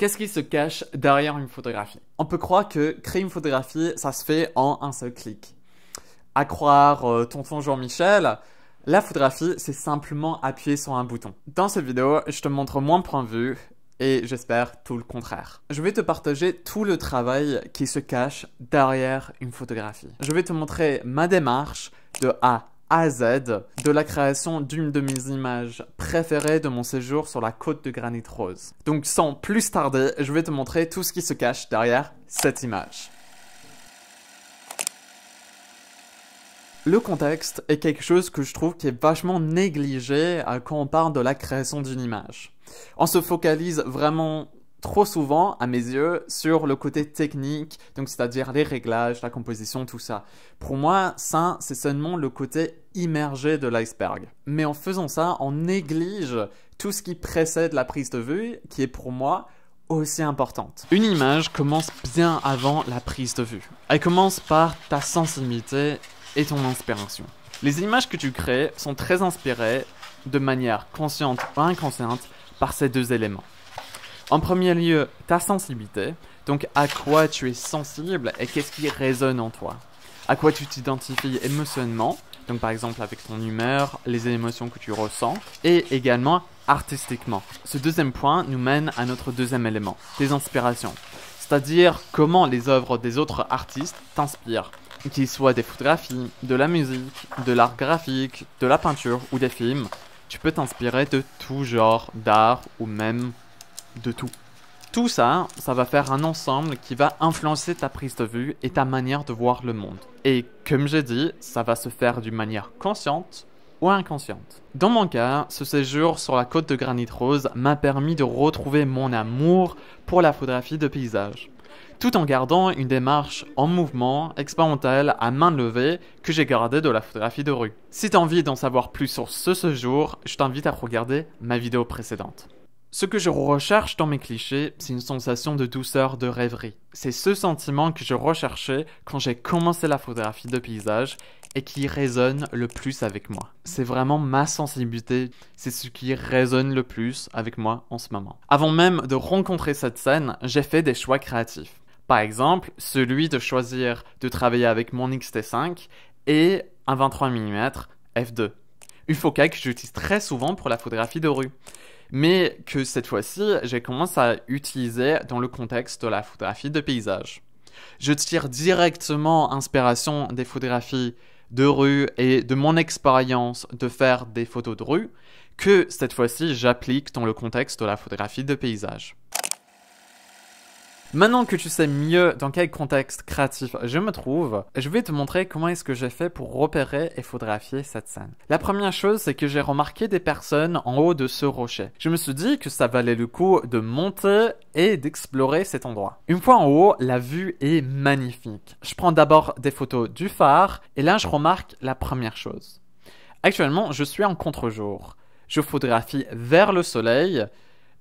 Qu'est-ce qui se cache derrière une photographie? On peut croire que créer une photographie, ça se fait en un seul clic. À croire tonton Jean-Michel, la photographie, c'est simplement appuyer sur un bouton. Dans cette vidéo, je te montre mon point de vue et j'espère tout le contraire. Je vais te partager tout le travail qui se cache derrière une photographie. Je vais te montrer ma démarche de A à Z de la création d'une de mes images préférées de mon séjour sur la côte de Granit Rose. Donc sans plus tarder, je vais te montrer tout ce qui se cache derrière cette image. Le contexte est quelque chose que je trouve qui est vachement négligé quand on parle de la création d'une image. On se focalise vraiment trop souvent, à mes yeux, sur le côté technique, donc c'est-à-dire les réglages, la composition, tout ça. Pour moi, ça, c'est seulement le côté immergé de l'iceberg. Mais en faisant ça, on néglige tout ce qui précède la prise de vue, qui est pour moi aussi importante. Une image commence bien avant la prise de vue. Elle commence par ta sensibilité et ton inspiration. Les images que tu crées sont très inspirées, de manière consciente ou inconsciente, par ces deux éléments. En premier lieu, ta sensibilité, donc à quoi tu es sensible et qu'est-ce qui résonne en toi. À quoi tu t'identifies émotionnellement, donc par exemple avec ton humeur, les émotions que tu ressens, et également artistiquement. Ce deuxième point nous mène à notre deuxième élément, tes inspirations. C'est-à-dire comment les œuvres des autres artistes t'inspirent, qu'ils soient des photographies, de la musique, de l'art graphique, de la peinture ou des films. Tu peux t'inspirer de tout genre d'art ou même de tout. Tout ça, ça va faire un ensemble qui va influencer ta prise de vue et ta manière de voir le monde. Et comme j'ai dit, ça va se faire d'une manière consciente ou inconsciente. Dans mon cas, ce séjour sur la côte de Granit Rose m'a permis de retrouver mon amour pour la photographie de paysage, tout en gardant une démarche en mouvement, expérimentale, à main levée, que j'ai gardée de la photographie de rue. Si tu as envie d'en savoir plus sur ce séjour, je t'invite à regarder ma vidéo précédente. Ce que je recherche dans mes clichés, c'est une sensation de douceur, de rêverie. C'est ce sentiment que je recherchais quand j'ai commencé la photographie de paysage et qui résonne le plus avec moi. C'est vraiment ma sensibilité, c'est ce qui résonne le plus avec moi en ce moment. Avant même de rencontrer cette scène, j'ai fait des choix créatifs. Par exemple, celui de choisir de travailler avec mon X-T5 et un 23 mm f2. Une focale que j'utilise très souvent pour la photographie de rue, mais que cette fois-ci, j'ai commencé à utiliser dans le contexte de la photographie de paysage. Je tire directement inspiration des photographies de rue et de mon expérience de faire des photos de rue, que cette fois-ci, j'applique dans le contexte de la photographie de paysage. Maintenant que tu sais mieux dans quel contexte créatif je me trouve, je vais te montrer comment est-ce que j'ai fait pour repérer et photographier cette scène. La première chose, c'est que j'ai remarqué des personnes en haut de ce rocher. Je me suis dit que ça valait le coup de monter et d'explorer cet endroit. Une fois en haut, la vue est magnifique. Je prends d'abord des photos du phare et là je remarque la première chose. Actuellement, je suis en contre-jour. Je photographie vers le soleil.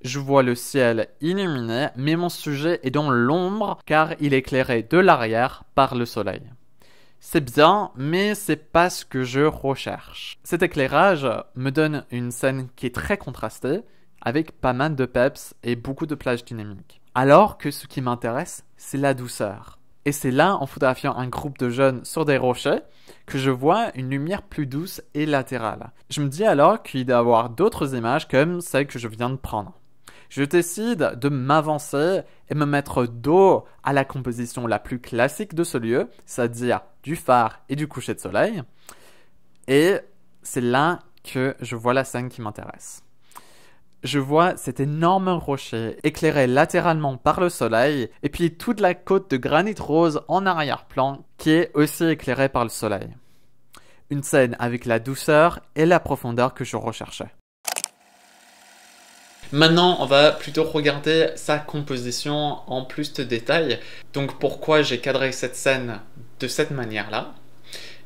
Je vois le ciel illuminé, mais mon sujet est dans l'ombre car il est éclairé de l'arrière par le soleil. C'est bien, mais c'est pas ce que je recherche. Cet éclairage me donne une scène qui est très contrastée, avec pas mal de peps et beaucoup de plages dynamiques. Alors que ce qui m'intéresse, c'est la douceur. Et c'est là, en photographiant un groupe de jeunes sur des rochers, que je vois une lumière plus douce et latérale. Je me dis alors qu'il doit y avoir d'autres images comme celle que je viens de prendre. Je décide de m'avancer et me mettre dos à la composition la plus classique de ce lieu, c'est-à-dire du phare et du coucher de soleil. Et c'est là que je vois la scène qui m'intéresse. Je vois cet énorme rocher éclairé latéralement par le soleil et puis toute la côte de Granit Rose en arrière-plan qui est aussi éclairée par le soleil. Une scène avec la douceur et la profondeur que je recherchais. Maintenant, on va plutôt regarder sa composition en plus de détails. Donc pourquoi j'ai cadré cette scène de cette manière-là.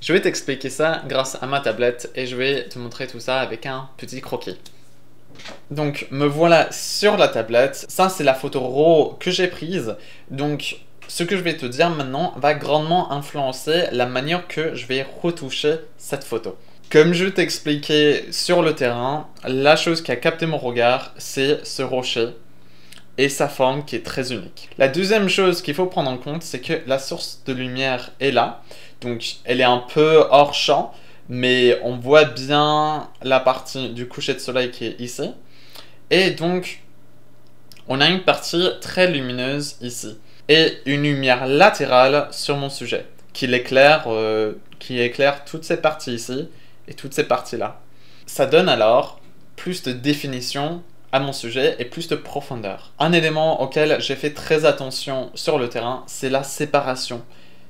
Je vais t'expliquer ça grâce à ma tablette et je vais te montrer tout ça avec un petit croquis. Donc me voilà sur la tablette. Ça, c'est la photo RAW que j'ai prise. Donc ce que je vais te dire maintenant va grandement influencer la manière que je vais retoucher cette photo. Comme je t'expliquais sur le terrain, la chose qui a capté mon regard, c'est ce rocher et sa forme qui est très unique. La deuxième chose qu'il faut prendre en compte, c'est que la source de lumière est là, donc elle est un peu hors champ, mais on voit bien la partie du coucher de soleil qui est ici, et donc on a une partie très lumineuse ici, et une lumière latérale sur mon sujet, qui éclaire toutes ces parties ici, et toutes ces parties-là. Ça donne alors plus de définition à mon sujet et plus de profondeur. Un élément auquel j'ai fait très attention sur le terrain, c'est la séparation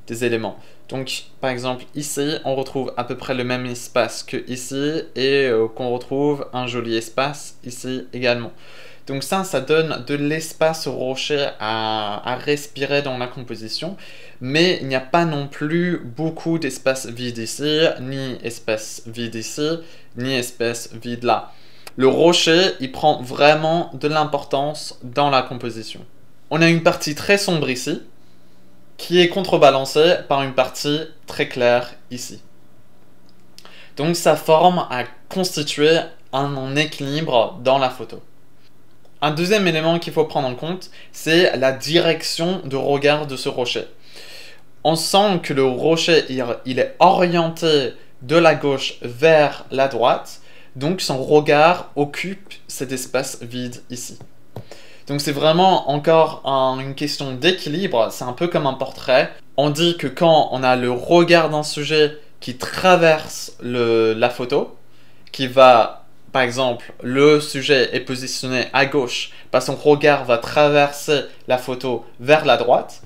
des éléments. Donc, par exemple, ici, on retrouve à peu près le même espace que ici, et qu'on retrouve un joli espace ici également. Donc ça donne de l'espace au rocher à respirer dans la composition, mais il n'y a pas non plus beaucoup d'espace vide ici, ni espace vide ici, ni espace vide là. Le rocher, il prend vraiment de l'importance dans la composition. On a une partie très sombre ici, qui est contrebalancée par une partie très claire ici. Donc ça forme à constituer un équilibre dans la photo. Un deuxième élément qu'il faut prendre en compte, c'est la direction de regard de ce rocher. On sent que le rocher, il est orienté de la gauche vers la droite, donc son regard occupe cet espace vide ici. Donc c'est vraiment encore une question d'équilibre, c'est un peu comme un portrait. On dit que quand on a le regard d'un sujet qui traverse la photo, qui va... Par exemple, le sujet est positionné à gauche, son regard va traverser la photo vers la droite.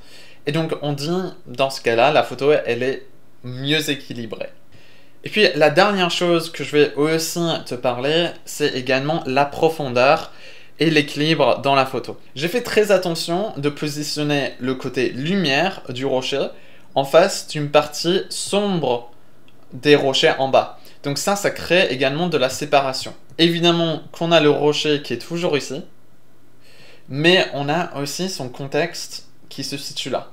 Et donc, on dit, dans ce cas-là, la photo, elle est mieux équilibrée. Et puis, la dernière chose que je vais aussi te parler, c'est également la profondeur et l'équilibre dans la photo. J'ai fait très attention de positionner le côté lumière du rocher en face d'une partie sombre des rochers en bas. Donc ça crée également de la séparation. Évidemment qu'on a le rocher qui est toujours ici, mais on a aussi son contexte qui se situe là.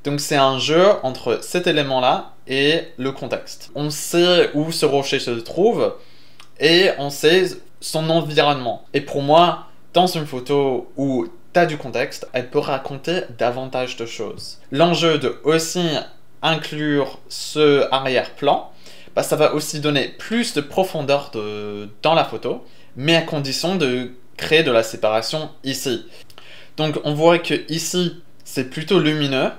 Donc c'est un jeu entre cet élément-là et le contexte. On sait où ce rocher se trouve et on sait son environnement. Et pour moi, dans une photo où tu as du contexte, elle peut raconter davantage de choses. L'enjeu de aussi inclure ce arrière-plan, ça va aussi donner plus de profondeur dans la photo, mais à condition de créer de la séparation ici. Donc on voit que ici, c'est plutôt lumineux,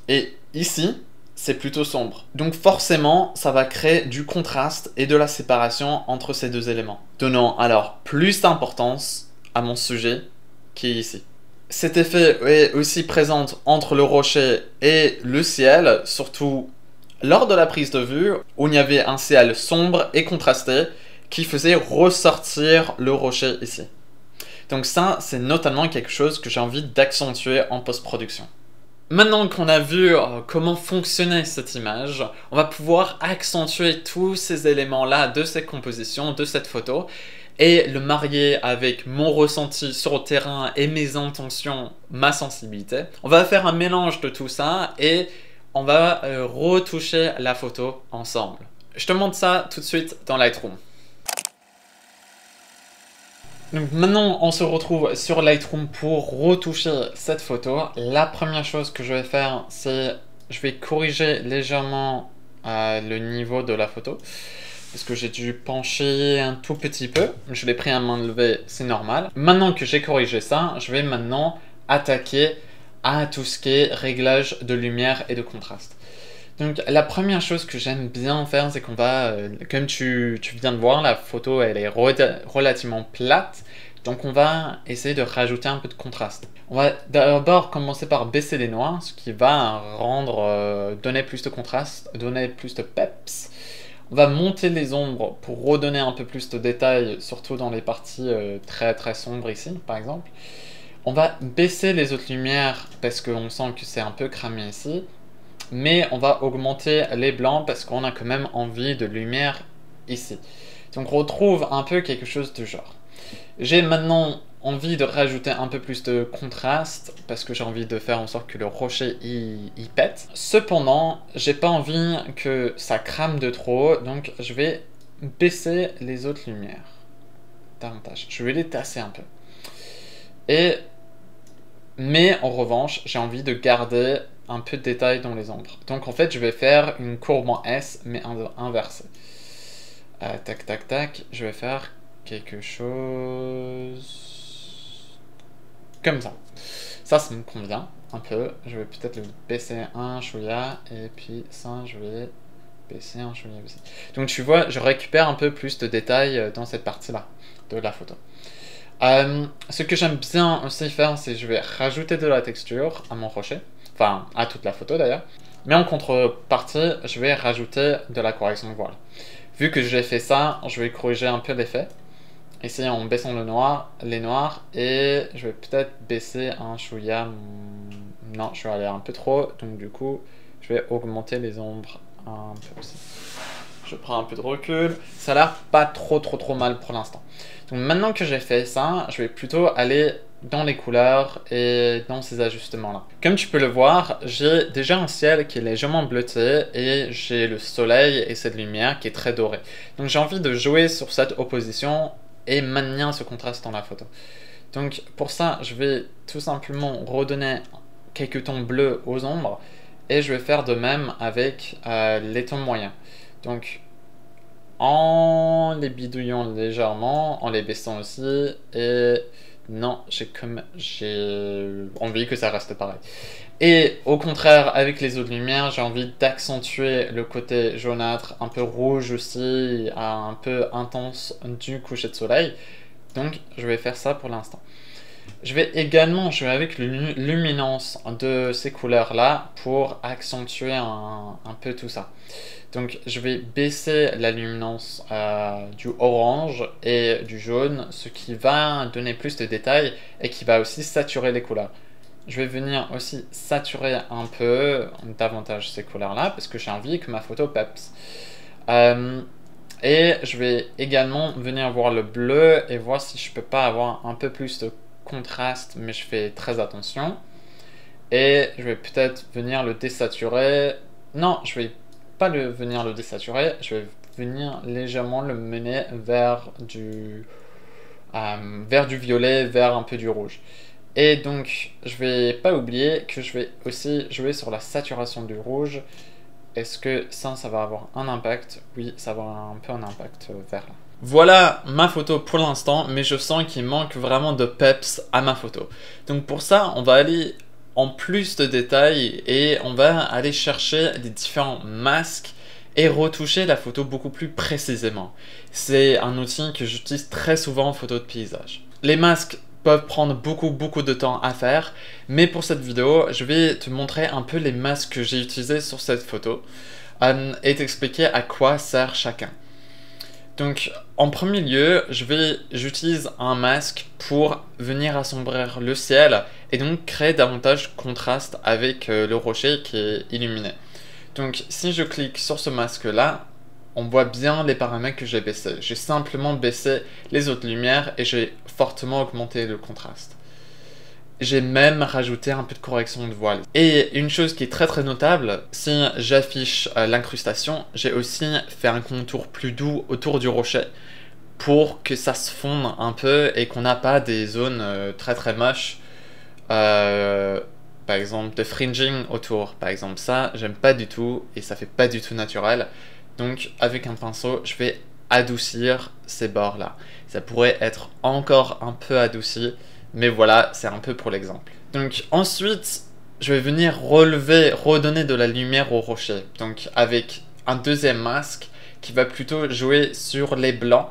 et ici, c'est plutôt sombre. Donc forcément, ça va créer du contraste et de la séparation entre ces deux éléments, donnant alors plus d'importance à mon sujet qui est ici. Cet effet est aussi présent entre le rocher et le ciel, surtout lors de la prise de vue, où il y avait un ciel sombre et contrasté qui faisait ressortir le rocher ici. Donc ça, c'est notamment quelque chose que j'ai envie d'accentuer en post-production. Maintenant qu'on a vu comment fonctionnait cette image, on va pouvoir accentuer tous ces éléments-là de cette composition, de cette photo, et le marier avec mon ressenti sur le terrain et mes intentions, ma sensibilité. On va faire un mélange de tout ça et on va retoucher la photo ensemble. Je te montre ça tout de suite dans Lightroom. Donc maintenant, on se retrouve sur Lightroom pour retoucher cette photo. La première chose que je vais faire, c'est je vais corriger légèrement le niveau de la photo. Parce que j'ai dû pencher un tout petit peu. Je l'ai pris à main levée, c'est normal. Maintenant que j'ai corrigé ça, je vais maintenant attaquer à tout ce qui est réglage de lumière et de contraste. Donc la première chose que j'aime bien faire, c'est qu'on va, comme tu viens de voir, la photo elle est relativement plate, donc on va essayer de rajouter un peu de contraste. On va d'abord commencer par baisser les noirs, ce qui va donner plus de contraste, donner plus de peps. On va monter les ombres pour redonner un peu plus de détails, surtout dans les parties très très sombres ici, par exemple. On va baisser les autres lumières parce qu'on sent que c'est un peu cramé ici. Mais on va augmenter les blancs parce qu'on a quand même envie de lumière ici. Donc on retrouve un peu quelque chose du genre. J'ai maintenant envie de rajouter un peu plus de contraste parce que j'ai envie de faire en sorte que le rocher il pète. Cependant, j'ai pas envie que ça crame de trop, donc je vais baisser les autres lumières davantage. Je vais les tasser un peu. Et Mais en revanche, j'ai envie de garder un peu de détail dans les ombres. Donc en fait, je vais faire une courbe en S, mais inversée. Tac, tac, tac. Je vais faire quelque chose comme ça. Ça me convient un peu. Je vais peut-être le baisser un chouïa. Et puis ça, je vais baisser un chouïa aussi. Donc tu vois, je récupère un peu plus de détails dans cette partie-là de la photo. Ce que j'aime bien aussi faire, c'est que je vais rajouter de la texture à mon rocher. Enfin, à toute la photo d'ailleurs. Mais en contrepartie, je vais rajouter de la correction de voile. Vu que j'ai fait ça, je vais corriger un peu l'effet. Ici, en baissant les noirs. Et je vais peut-être baisser un chouïa. Non, je vais aller un peu trop. Donc du coup, je vais augmenter les ombres un peu aussi. Je prends un peu de recul. Ça a l'air pas trop mal pour l'instant. Donc maintenant que j'ai fait ça, je vais plutôt aller dans les couleurs et dans ces ajustements-là. Comme tu peux le voir, j'ai déjà un ciel qui est légèrement bleuté et j'ai le soleil et cette lumière qui est très dorée. Donc j'ai envie de jouer sur cette opposition et maintenir ce contraste dans la photo. Donc pour ça, je vais tout simplement redonner quelques tons bleus aux ombres et je vais faire de même avec les tons moyens. Donc en les bidouillant légèrement, en les baissant aussi, et non, j'ai envie que ça reste pareil. Et au contraire, avec les autres lumières, j'ai envie d'accentuer le côté jaunâtre, un peu rouge aussi, un peu intense du coucher de soleil. Donc je vais faire ça pour l'instant. Je vais également jouer avec la luminance de ces couleurs-là pour accentuer un peu tout ça. Donc je vais baisser la luminance du orange et du jaune, ce qui va donner plus de détails et qui va aussi saturer les couleurs. Je vais venir aussi saturer un peu davantage ces couleurs-là parce que j'ai envie que ma photo peps. Et je vais également venir voir le bleu et voir si je peux pas avoir un peu plus de contraste, mais je fais très attention. Et je vais peut-être venir le désaturer. Non, je vais pas venir le désaturer, je vais venir légèrement le mener vers du violet, vers un peu du rouge. Et donc, je vais pas oublier que je vais aussi jouer sur la saturation du rouge. Est-ce que ça va avoir un impact? Oui, ça va avoir un peu un impact vers là. Voilà ma photo pour l'instant, mais je sens qu'il manque vraiment de peps à ma photo. Donc pour ça, on va aller en plus de détails et on va aller chercher les différents masques et retoucher la photo beaucoup plus précisément. C'est un outil que j'utilise très souvent en photo de paysage. Les masques peuvent prendre beaucoup de temps à faire, mais pour cette vidéo, je vais te montrer un peu les masques que j'ai utilisés sur cette photo et t'expliquer à quoi sert chacun. Donc, en premier lieu, j'utilise un masque pour venir assombrir le ciel et donc créer davantage de contraste avec le rocher qui est illuminé. Donc, si je clique sur ce masque-là, on voit bien les paramètres que j'ai baissés. J'ai simplement baissé les autres lumières et j'ai fortement augmenté le contraste. J'ai même rajouté un peu de correction de voile. Et une chose qui est très notable, si j'affiche l'incrustation, j'ai aussi fait un contour plus doux autour du rocher pour que ça se fonde un peu et qu'on n'a pas des zones très moches. Par exemple, de fringing autour. Par exemple, ça, j'aime pas du tout et ça fait pas du tout naturel. Donc, avec un pinceau, je vais adoucir ces bords-là. Ça pourrait être encore un peu adouci, mais voilà, c'est un peu pour l'exemple. Donc ensuite, je vais venir redonner de la lumière au rocher. Donc avec un deuxième masque qui va plutôt jouer sur les blancs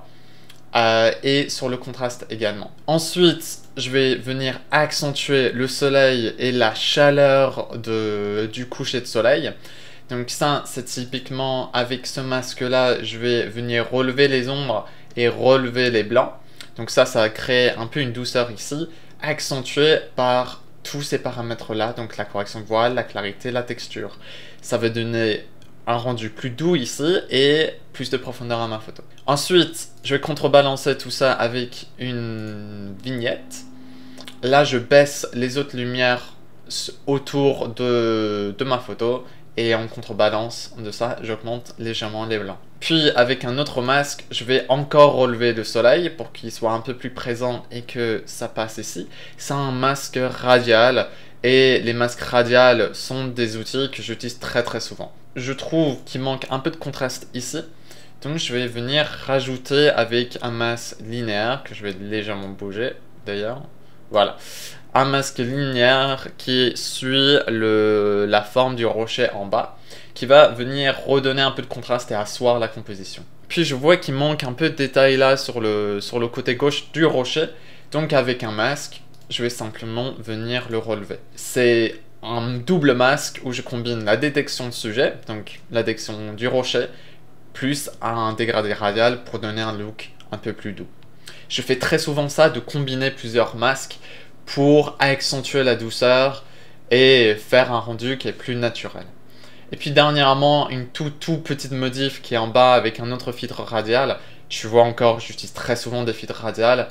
et sur le contraste également. Ensuite, je vais venir accentuer le soleil et la chaleur du coucher de soleil. Donc ça, c'est typiquement avec ce masque-là, je vais venir relever les ombres et relever les blancs. Donc ça va créer un peu une douceur ici, accentuée par tous ces paramètres-là, donc la correction de voile, la clarité, la texture. Ça va donner un rendu plus doux ici et plus de profondeur à ma photo. Ensuite, je vais contrebalancer tout ça avec une vignette. Là, je baisse les autres lumières autour de ma photo et en contrebalance de ça, j'augmente légèrement les blancs. Puis avec un autre masque, je vais encore relever le soleil pour qu'il soit un peu plus présent et que ça passe ici. C'est un masque radial et les masques radiales sont des outils que j'utilise très souvent. Je trouve qu'il manque un peu de contraste ici. Donc je vais venir rajouter avec un masque linéaire que je vais légèrement bouger d'ailleurs. Voilà. Un masque linéaire qui suit la forme du rocher en bas, qui va venir redonner un peu de contraste et asseoir la composition. Puis je vois qu'il manque un peu de détail là sur le côté gauche du rocher, donc avec un masque, je vais simplement venir le relever. C'est un double masque où je combine la détection de sujet, donc la détection du rocher, plus un dégradé radial pour donner un look un peu plus doux. Je fais très souvent ça, de combiner plusieurs masques pour accentuer la douceur et faire un rendu qui est plus naturel. Et puis dernièrement, une tout petite modif qui est en bas avec un autre filtre radial. Tu vois encore, j'utilise très souvent des filtres radiales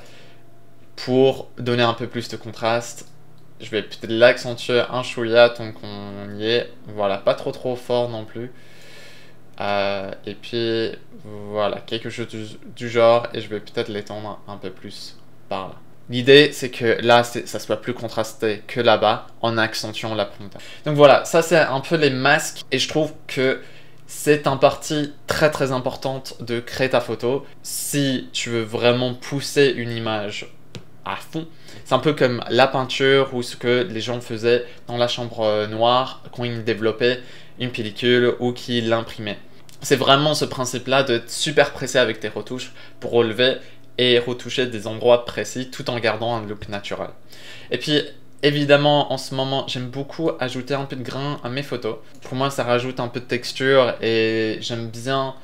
pour donner un peu plus de contraste. Je vais peut-être l'accentuer un chouïa tant qu'on y est. Voilà, pas trop fort non plus. Et puis voilà, quelque chose du genre, et je vais peut-être l'étendre un peu plus par là. L'idée, c'est que là, ça soit plus contrasté que là-bas, en accentuant la pointe. Donc voilà, ça c'est un peu les masques, et je trouve que c'est une partie très importante de créer ta photo. Si tu veux vraiment pousser une image à fond, c'est un peu comme la peinture ou ce que les gens faisaient dans la chambre noire quand ils développaient une pellicule ou qu'ils l'imprimaient. C'est vraiment ce principe-là d'être super pressé avec tes retouches pour relever et retoucher des endroits précis tout en gardant un look naturel. Et puis évidemment en ce moment j'aime beaucoup ajouter un peu de grain à mes photos. Pour moi ça rajoute un peu de texture et j'aime bien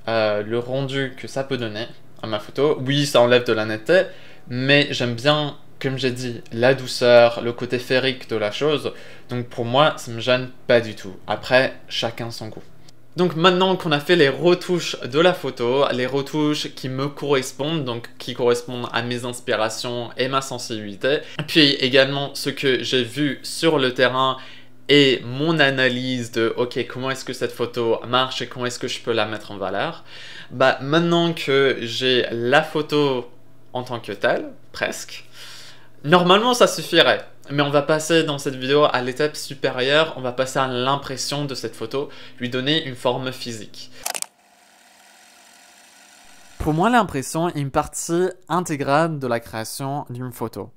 le rendu que ça peut donner à ma photo. Oui, ça enlève de la netteté, mais j'aime bien, comme j'ai dit, la douceur, le côté féerique de la chose. Donc pour moi ça me gêne pas du tout. Après, chacun son goût. Donc maintenant qu'on a fait les retouches de la photo, les retouches qui me correspondent, donc qui correspondent à mes inspirations et ma sensibilité, puis également ce que j'ai vu sur le terrain et mon analyse de ok, comment est-ce que cette photo marche et comment est-ce que je peux la mettre en valeur, bah maintenant que j'ai la photo en tant que telle, presque, normalement ça suffirait. Mais on va passer dans cette vidéo à l'étape supérieure, on va passer à l'impression de cette photo, lui donner une forme physique. Pour moi, l'impression est une partie intégrale de la création d'une photo,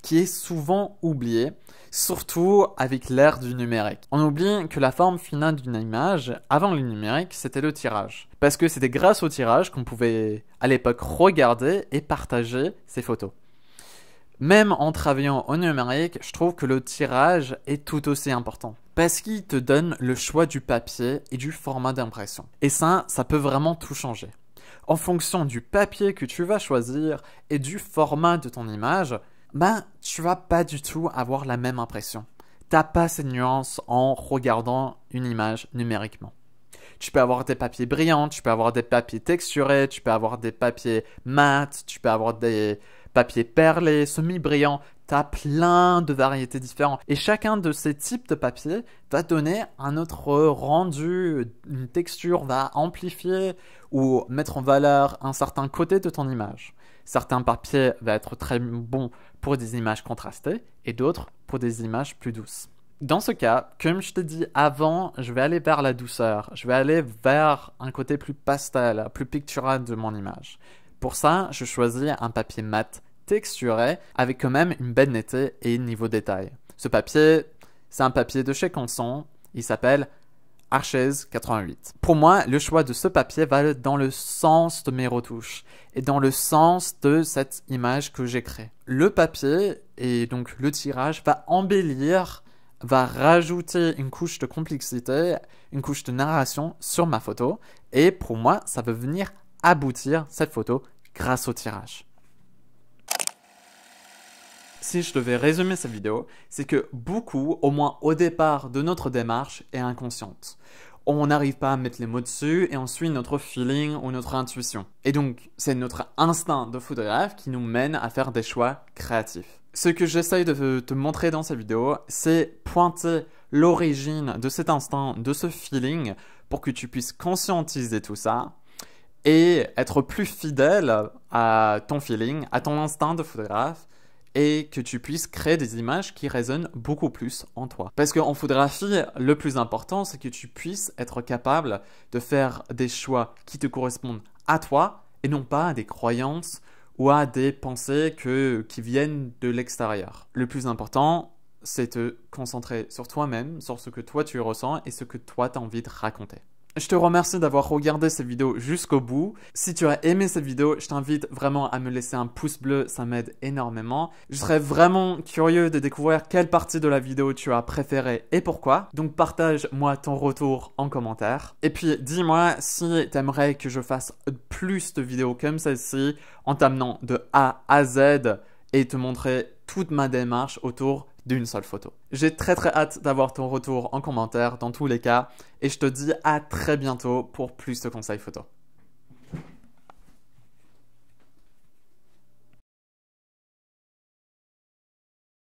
qui est souvent oubliée, surtout avec l'ère du numérique. On oublie que la forme finale d'une image, avant le numérique, c'était le tirage. Parce que c'était grâce au tirage qu'on pouvait, à l'époque, regarder et partager ces photos. Même en travaillant au numérique, je trouve que le tirage est tout aussi important. Parce qu'il te donne le choix du papier et du format d'impression. Et ça peut vraiment tout changer. En fonction du papier que tu vas choisir et du format de ton image, ben, tu vas pas du tout avoir la même impression. T'as pas ces nuances en regardant une image numériquement. Tu peux avoir des papiers brillants, tu peux avoir des papiers texturés, tu peux avoir des papiers mat, tu peux avoir des papier perlé, semi-brillant, tu as plein de variétés différentes. Et chacun de ces types de papier va donner un autre rendu, une texture, va amplifier ou mettre en valeur un certain côté de ton image. Certains papiers vont être très bons pour des images contrastées et d'autres pour des images plus douces. Dans ce cas, comme je te dis avant, je vais aller vers la douceur. Je vais aller vers un côté plus pastel, plus pictural de mon image. Pour ça, je choisis un papier mat texturé avec quand même une belle netteté et niveau détail. Ce papier, c'est un papier de chez Canson. Il s'appelle Arches 88. Pour moi, le choix de ce papier va dans le sens de mes retouches et dans le sens de cette image que j'ai créée. Le papier et donc le tirage va embellir, va rajouter une couche de complexité, une couche de narration sur ma photo. Et pour moi, ça va venir aboutir cette photo grâce au tirage. Si je devais résumer cette vidéo, c'est que beaucoup, au moins au départ de notre démarche, est inconsciente. On n'arrive pas à mettre les mots dessus et on suit notre feeling ou notre intuition. Et donc, c'est notre instinct de photographe qui nous mène à faire des choix créatifs. Ce que j'essaye de te montrer dans cette vidéo, c'est pointer l'origine de cet instinct, de ce feeling, pour que tu puisses conscientiser tout ça et être plus fidèle à ton feeling, à ton instinct de photographe, et que tu puisses créer des images qui résonnent beaucoup plus en toi. Parce qu'en photographie, le plus important, c'est que tu puisses être capable de faire des choix qui te correspondent à toi et non pas à des croyances ou à des pensées qui viennent de l'extérieur. Le plus important, c'est te concentrer sur toi-même, sur ce que toi tu ressens et ce que toi tu as envie de raconter. Je te remercie d'avoir regardé cette vidéo jusqu'au bout. Si tu as aimé cette vidéo, je t'invite vraiment à me laisser un pouce bleu, ça m'aide énormément. Je serais vraiment curieux de découvrir quelle partie de la vidéo tu as préférée et pourquoi. Donc partage-moi ton retour en commentaire. Et puis dis-moi si tu aimerais que je fasse plus de vidéos comme celle-ci en t'amenant de A à Z et te montrer toute ma démarche autour d'une seule photo. J'ai très hâte d'avoir ton retour en commentaire dans tous les cas et je te dis à très bientôt pour plus de conseils photo.